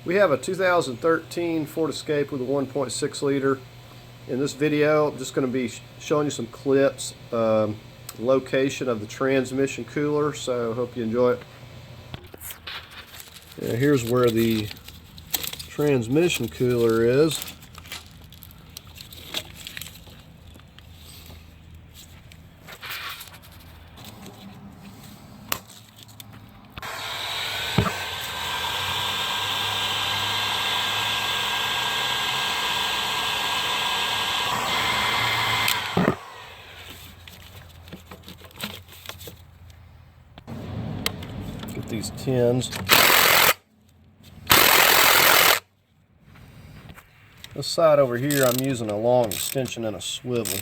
We have a 2013 Ford Escape with a 1.6 liter. In this video, I'm just going to be showing you some clips, location of the transmission cooler, so hope you enjoy it. Yeah, here's where the transmission cooler is. Get these tins. This side over here, I'm using a long extension and a swivel.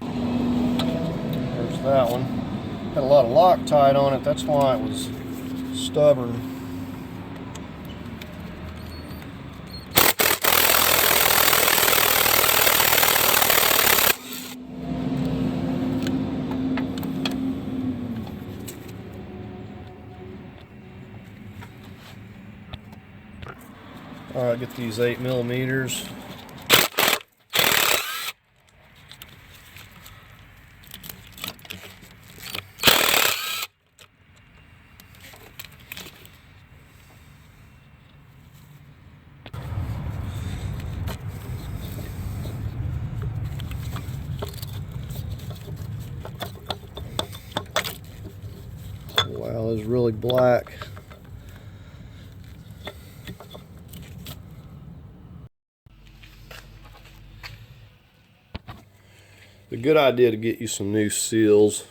There's that one. Had a lot of Loctite on it, that's why it was stubborn. Alright, get these 8mm. Wow, it's really black. A good idea to get you some new seals.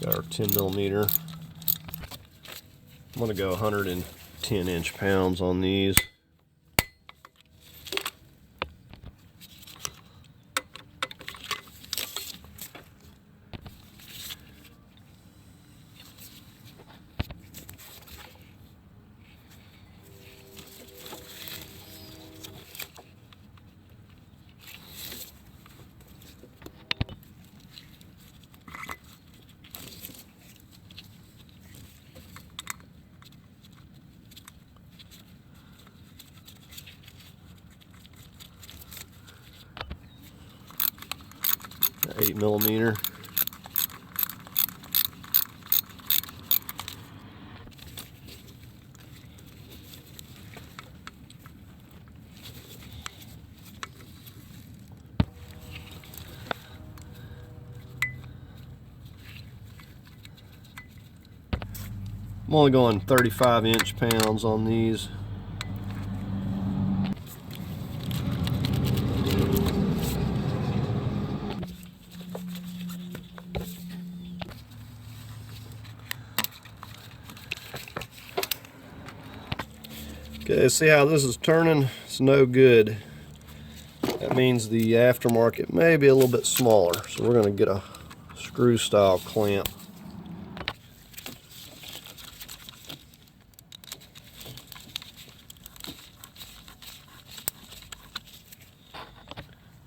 Got our 10mm. I'm going to go 110 inch-pounds on these. Got 8mm. I'm only going 35 inch-pounds on these. Okay, see how this is turning? It's no good. That means the aftermarket may be a little bit smaller, so we're going to get a screw style clamp.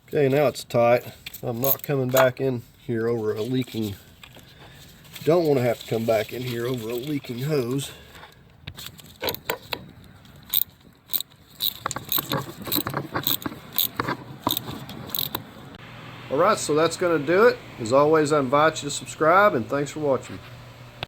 Okay, now it's tight. I'm not coming back in here over a leaking, don't want to have to come back in here over a leaking hose. Alright, so that's going to do it. As always, I invite you to subscribe, and thanks for watching.